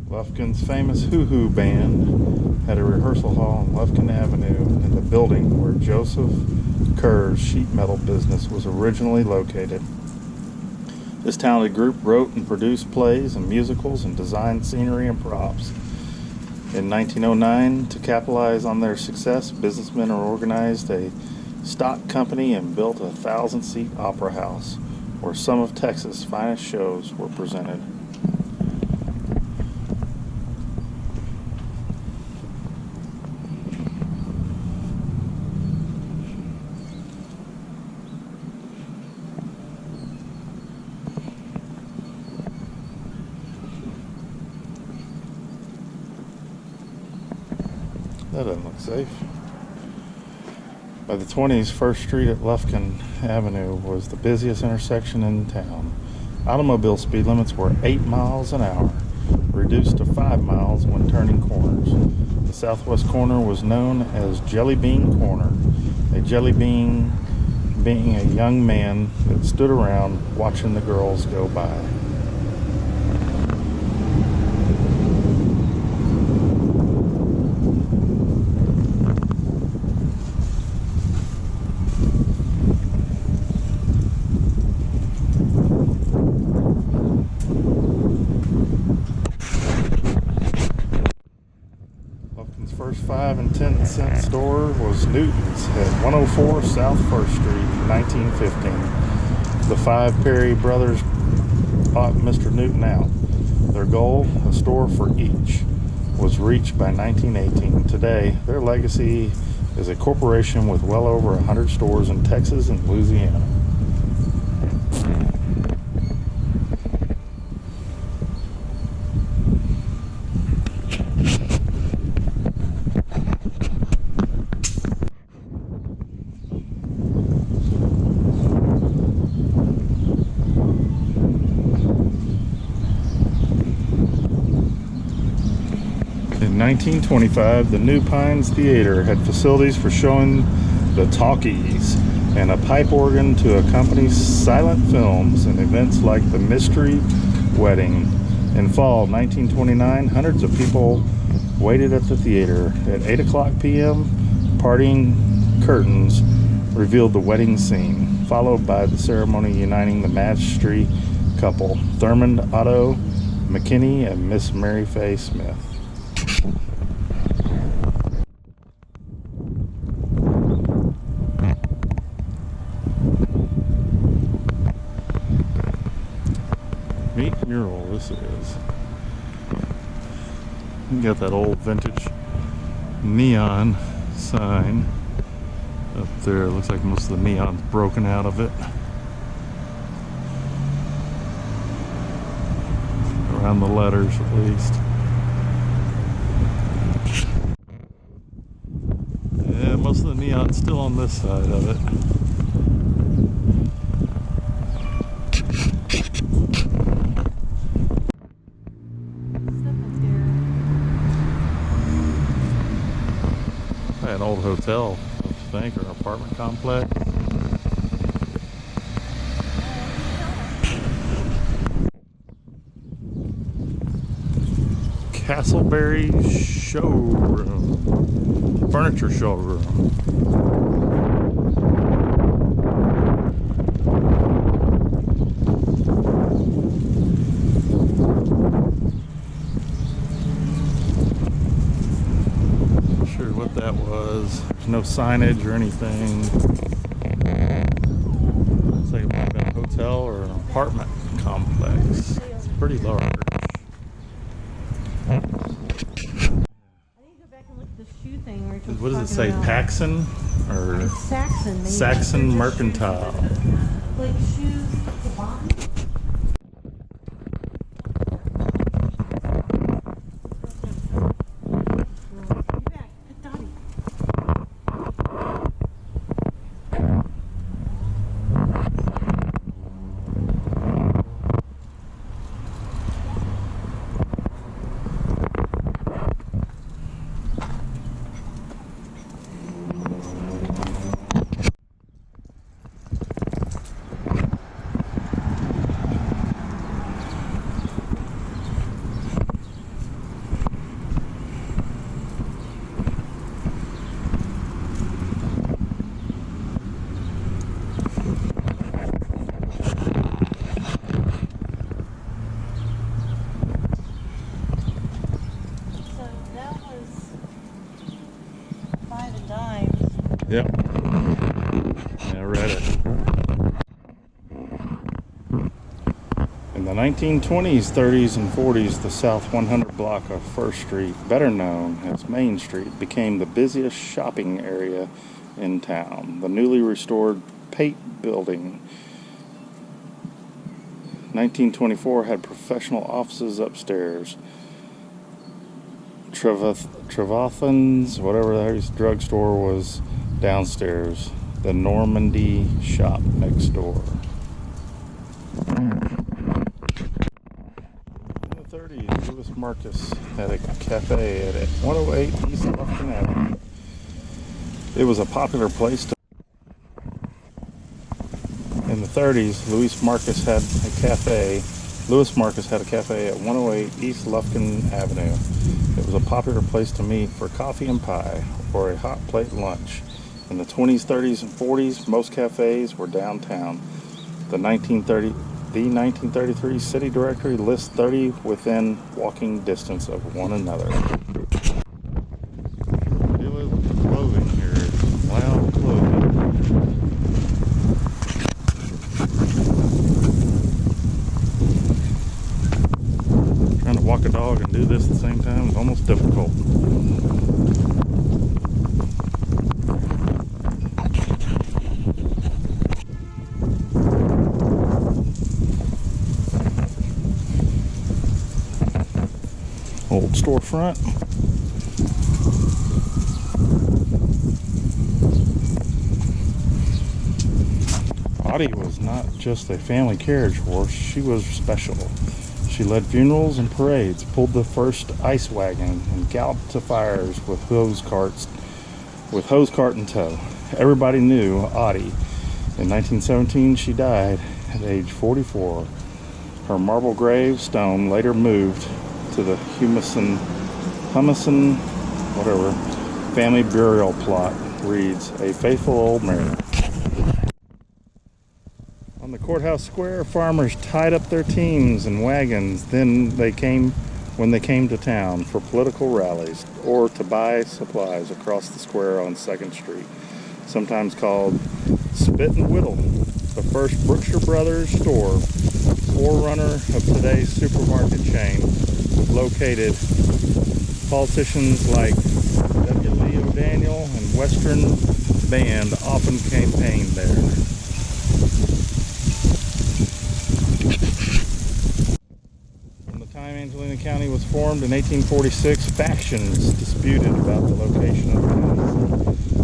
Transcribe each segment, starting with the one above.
Lufkin's famous Hoo Hoo Band had a rehearsal hall on Lufkin Avenue in the building where Joseph Kerr's sheet metal business was originally located. This talented group wrote and produced plays and musicals and designed scenery and props. In 1909, to capitalize on their success, businessmen organized a stock company and built a 1,000-seat opera house where some of Texas' finest shows were presented. That doesn't look safe. By the 20s, 1st Street at Lufkin Avenue was the busiest intersection in town. Automobile speed limits were 8 miles an hour, reduced to 5 miles when turning corners. The southwest corner was known as Jelly Bean Corner, a jelly bean being a young man that stood around watching the girls go by. First 5 and 10 cent store was Newton's at 104 South 1st Street in 1915. The 5 Perry brothers bought Mr. Newton out. Their goal, a store for each, was reached by 1918. Today, their legacy is a corporation with well over 100 stores in Texas and Louisiana. In 1925, the New Pines Theater had facilities for showing the talkies and a pipe organ to accompany silent films and events like the Mystery Wedding. In fall 1929, hundreds of people waited at the theater. At 8 o'clock p.m., parting curtains revealed the wedding scene, followed by the ceremony uniting the Mastery couple, Thurmond Otto McKinney and Miss Mary Faye Smith. Neat mural this is. You got that old vintage neon sign up there. It looks like most of the neon's broken out of it. Around the letters at least. Yeah, most of the neon's still on this side of it. An old hotel, I think, or an apartment complex. Castleberry Showroom, furniture showroom. What that was. There's no signage or anything. Looks like it might have been a hotel or an apartment complex. It's pretty large. I need to go back and look at the shoe thing. What does it say? Paxson or it's Saxon? Maybe. Saxon Mercantile. Like shoes at the bottom. Yep. Yeah, I read it. In the 1920s, 30s, and 40s, the South 100 block of First Street, better known as Main Street, became the busiest shopping area in town. The newly restored Pate Building, 1924, had professional offices upstairs. Trevathan's, whatever that is, drugstore was downstairs. The Normandy shop next door. In the 30s, Louis Marcus had a cafe at 108 East Lufkin Avenue. It was a popular place to. In the 30s, Louis Marcus had a cafe at 108 East Lufkin Avenue. It was a popular place to meet for coffee and pie or a hot plate lunch. In the 20s, 30s, and 40s, most cafes were downtown. The 1933 City Directory lists 30 within walking distance of one another. Deal with clothing here. Loud clothing. Trying to walk a dog and do this at the same time is almost difficult. Old storefront. Audie was not just a family carriage horse, she was special. She led funerals and parades, pulled the first ice wagon, and galloped to fires with hose cart in tow. Everybody knew Audie. In 1917, she died at age 44. Her marble gravestone later moved to the Humison family burial plot. Reads, "A faithful old mare." On the courthouse square, farmers tied up their teams and wagons. When they came to town for political rallies or to buy supplies across the square on 2nd Street, sometimes called Spit and Whittle. The first Brookshire Brothers store, forerunner of today's supermarket chain, was located. Politicians like W. Lee O'Daniel and Western Band often campaigned there. From the time Angelina County was formed in 1846, factions disputed about the location of the county.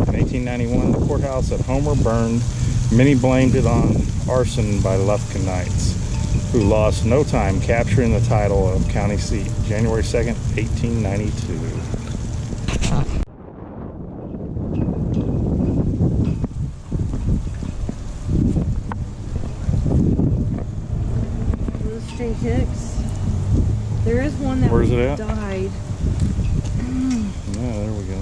In 1891, the courthouse at Homer burned. Many blamed it on arson by Lufkinites, who lost no time capturing the title of county seat, January 2nd, 1892. Those string hicks. There is one that Where's it at? died. Yeah, there we go.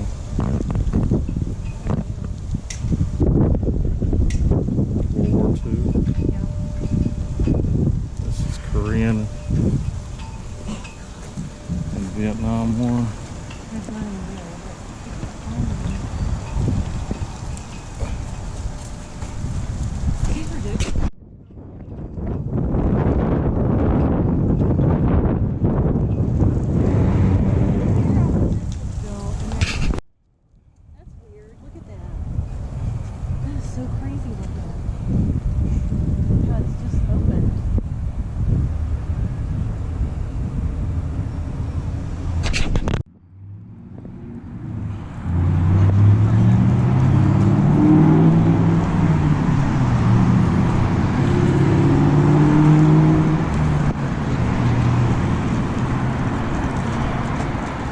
World War II. Yeah. This is Korean and Vietnam War. There's not even there. These are good. That's weird. Look at that. That is so crazy looking. God, it's just opened.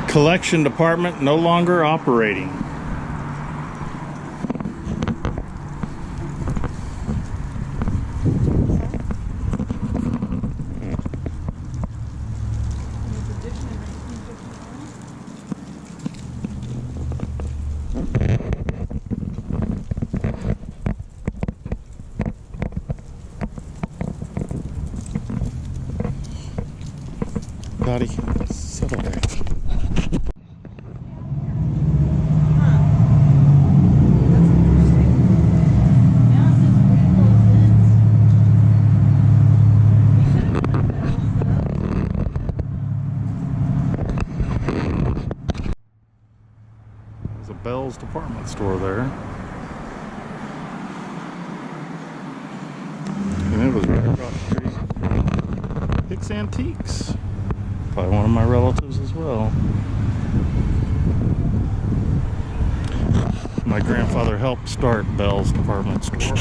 Collection department no longer operating. Dottie, settle down. Huh. Bell's department store there. And it was right across the street. Hicks Antiques. Probably one of my relatives as well. My grandfather helped start Bell's department store.